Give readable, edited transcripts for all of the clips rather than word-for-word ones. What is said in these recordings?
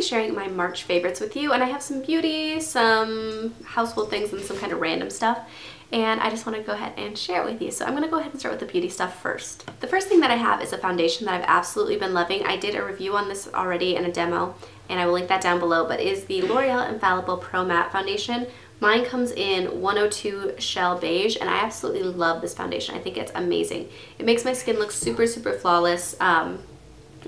be sharing my March favorites with you, and I have some beauty, some household things, and some kind of random stuff. And I just want to go ahead and share it with you. So I'm going to go ahead and start with the beauty stuff first. The first thing that I have is a foundation that I've absolutely been loving. I did a review on this already in a demo, and I will link that down below, but it is the L'Oreal Infallible Pro Matte Foundation. Mine comes in 102 Shell Beige, and I absolutely love this foundation. I think it's amazing. It makes my skin look super, super flawless.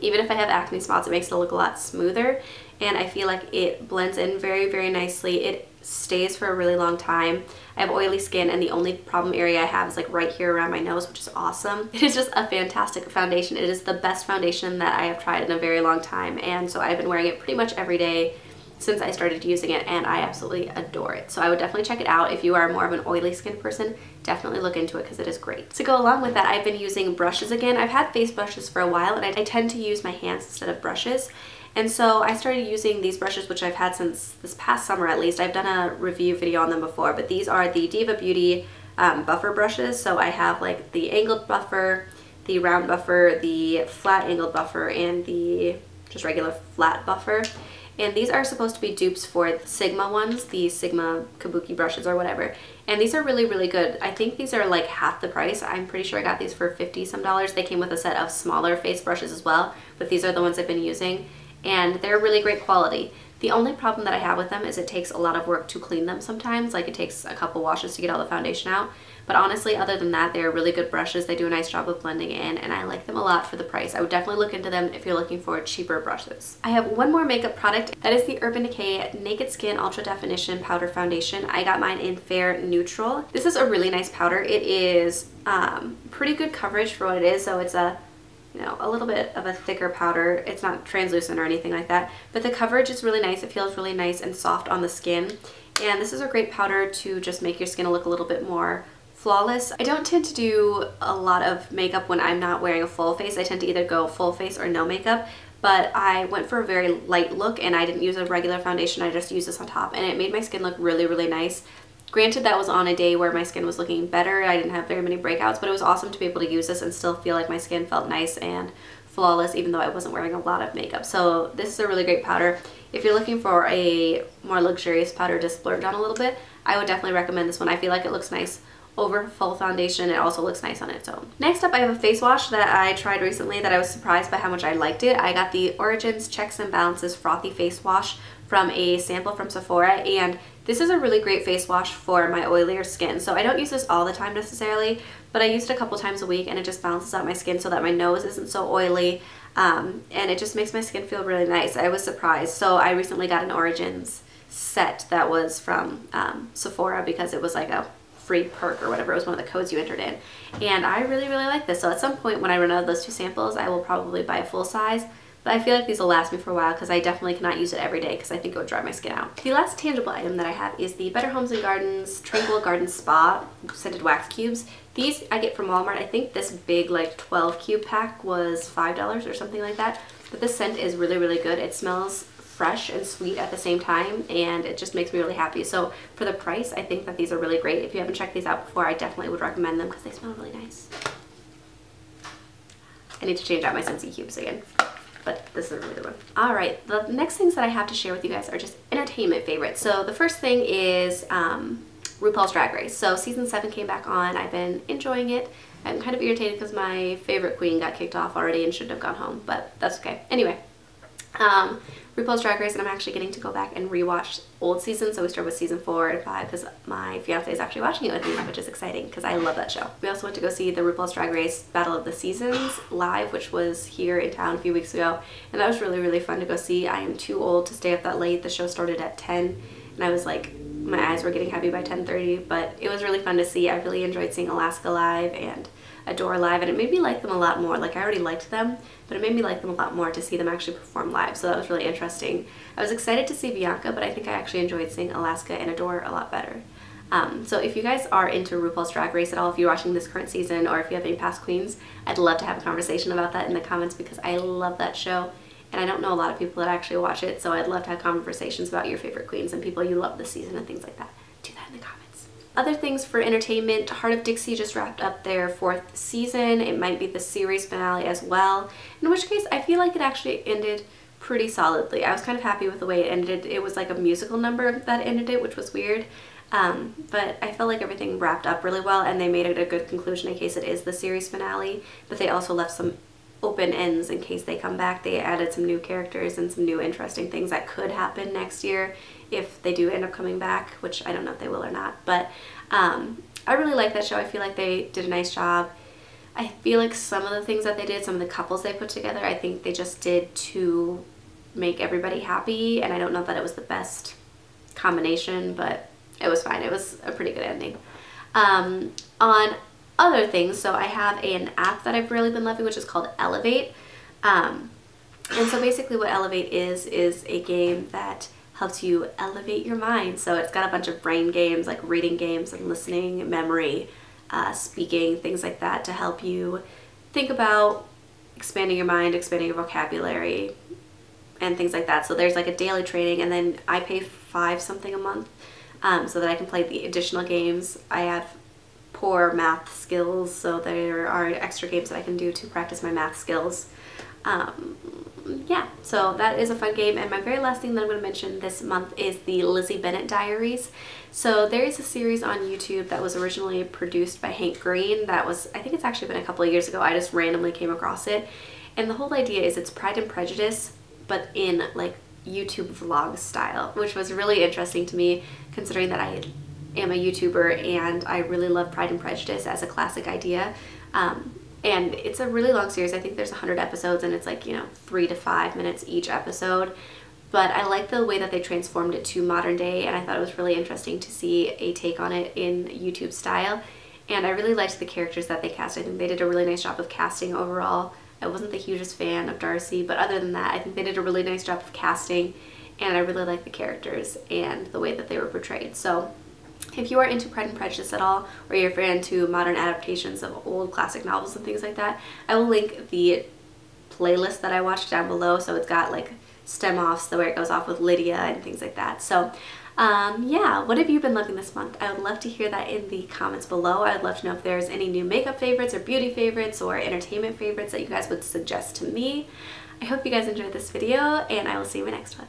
Even if I have acne spots, it makes it look a lot smoother, and I feel like it blends in very, very nicely. It stays for a really long time. I have oily skin, and the only problem area I have is like right here around my nose, which is awesome. It is just a fantastic foundation. It is the best foundation that I have tried in a very long time, and so I've been wearing it pretty much every day since I started using it, and I absolutely adore it. So I would definitely check it out. If you are more of an oily skin person, definitely look into it because it is great. To go along with that, I've been using brushes again. I've had face brushes for a while, and I tend to use my hands instead of brushes. And so I started using these brushes, which I've had since this past summer at least. I've done a review video on them before, but these are the Diva Beauty buffer brushes. So I have like the angled buffer, the round buffer, the flat angled buffer, and the just regular flat buffer. And these are supposed to be dupes for the Sigma ones, the Sigma Kabuki brushes or whatever. And these are really, really good. I think these are like half the price. I'm pretty sure I got these for $50 some. They came with a set of smaller face brushes as well, but these are the ones I've been using, and they're really great quality. The only problem that I have with them is it takes a lot of work to clean them sometimes. Like, it takes a couple washes to get all the foundation out. But honestly, other than that, they're really good brushes. They do a nice job of blending in, and I like them a lot for the price. I would definitely look into them if you're looking for cheaper brushes. I have one more makeup product. That is the Urban Decay Naked Skin Ultra Definition Powder Foundation. I got mine in Fair Neutral. This is a really nice powder. It is pretty good coverage for what it is. So it's a little bit of a thicker powder. It's not translucent or anything like that, but the coverage is really nice. It feels really nice and soft on the skin. And this is a great powder to just make your skin look a little bit more flawless. I don't tend to do a lot of makeup when I'm not wearing a full face. I tend to either go full face or no makeup, but I went for a very light look, and I didn't use a regular foundation. I just used this on top, and it made my skin look really, really nice. Granted, that was on a day where my skin was looking better. I didn't have very many breakouts, but it was awesome to be able to use this and still feel like my skin felt nice and flawless, even though I wasn't wearing a lot of makeup. So this is a really great powder. If you're looking for a more luxurious powder to splurge on a little bit, I would definitely recommend this one. I feel like it looks nice over full foundation. It also looks nice on its own. Next up, I have a face wash that I tried recently that I was surprised by how much I liked it. I got the Origins Checks and Balances Frothy Face Wash from a sample from Sephora, and this is a really great face wash for my oilier skin. So I don't use this all the time necessarily, but I use it a couple times a week, and it just balances out my skin so that my nose isn't so oily, and it just makes my skin feel really nice. I was surprised. So I recently got an Origins set that was from Sephora because it was like a free perk or whatever. It was one of the codes you entered in, and I really, really like this. So at some point when I run out of those two samples, I will probably buy a full size, but I feel like these will last me for a while because I definitely cannot use it every day because I think it would dry my skin out. The last tangible item that I have is the Better Homes and Gardens Tranquil Garden Spa Scented Wax Cubes. These I get from Walmart. I think this big like 12 cube pack was $5 or something like that, but this scent is really, really good. It smells fresh and sweet at the same time, and it just makes me really happy. So for the price, I think that these are really great. If you haven't checked these out before, I definitely would recommend them because they smell really nice. I need to change out my Scentsy cubes again, but this is a really good one. All right, the next things that I have to share with you guys are just entertainment favorites. So the first thing is RuPaul's Drag Race. So season 7 came back on. I've been enjoying it. I'm kind of irritated because my favorite queen got kicked off already and shouldn't have gone home, but that's okay. Anyway, RuPaul's Drag Race, and I'm actually getting to go back and rewatch old seasons. So we start with season 4 and 5 because my fiance is actually watching it with me, which is exciting because I love that show. We also went to go see the RuPaul's Drag Race Battle of the Seasons live, which was here in town a few weeks ago, and that was really, really fun to go see. I am too old to stay up that late. The show started at 10, and I was like, my eyes were getting heavy by 10:30, but it was really fun to see. I really enjoyed seeing Alaska live and Adore live, and it made me like them a lot more. Like, I already liked them, but it made me like them a lot more to see them actually perform live, so that was really interesting. I was excited to see Bianca, but I think I actually enjoyed seeing Alaska and Adore a lot better. So if you guys are into RuPaul's Drag Race at all, if you're watching this current season, or if you have any past queens, I'd love to have a conversation about that in the comments because I love that show, and I don't know a lot of people that actually watch it, so I'd love to have conversations about your favorite queens and people you love this season and things like that. Do that in the comments. Other things for entertainment, Hart of Dixie just wrapped up their 4th season. It might be the series finale as well, in which case I feel like it actually ended pretty solidly. I was kind of happy with the way it ended. It was like a musical number that ended it, which was weird. But I felt like everything wrapped up really well, and they made it a good conclusion in case it is the series finale, but they also left some open ends in case they come back. They added some new characters and some new interesting things that could happen next year if they do end up coming back, which I don't know if they will or not. But I really like that show. I feel like they did a nice job. I feel like some of the things that they did, some of the couples they put together, I think they just did to make everybody happy, and I don't know that it was the best combination, but it was fine. It was a pretty good ending. On other things, so I have an app that I've really been loving, which is called Elevate. And so basically what Elevate is a game that helps you elevate your mind. So it's got a bunch of brain games, like reading games and listening, memory, speaking, things like that, to help you think about expanding your mind, expanding your vocabulary, and things like that. So there's like a daily training, and then I pay $5 something a month so that I can play the additional games. I have poor math skills, so there are extra games that I can do to practice my math skills. Yeah, so that is a fun game. And my very last thing that I'm going to mention this month is the Lizzie Bennett Diaries. So there is a series on YouTube that was originally produced by Hank Green that was, I think it's actually been a couple of years ago. I just randomly came across it. And the whole idea is it's Pride and Prejudice, but in like YouTube vlog style, which was really interesting to me considering that I am a YouTuber and I really love Pride and Prejudice as a classic idea. And it's a really long series. I think there's 100 episodes, and it's like, you know, 3 to 5 minutes each episode. But I like the way that they transformed it to modern day, and I thought it was really interesting to see a take on it in YouTube style. And I really liked the characters that they cast. I think they did a really nice job of casting overall. I wasn't the hugest fan of Darcy, but other than that, I think they did a really nice job of casting, and I really liked the characters and the way that they were portrayed. So if you are into Pride and Prejudice at all, or you're into modern adaptations of old classic novels and things like that, I will link the playlist that I watched down below. So it's got like stem offs, where it goes off with Lydia and things like that. So yeah, what have you been loving this month? I would love to hear that in the comments below. I would love to know if there's any new makeup favorites or beauty favorites or entertainment favorites that you guys would suggest to me. I hope you guys enjoyed this video, and I will see you in my next one.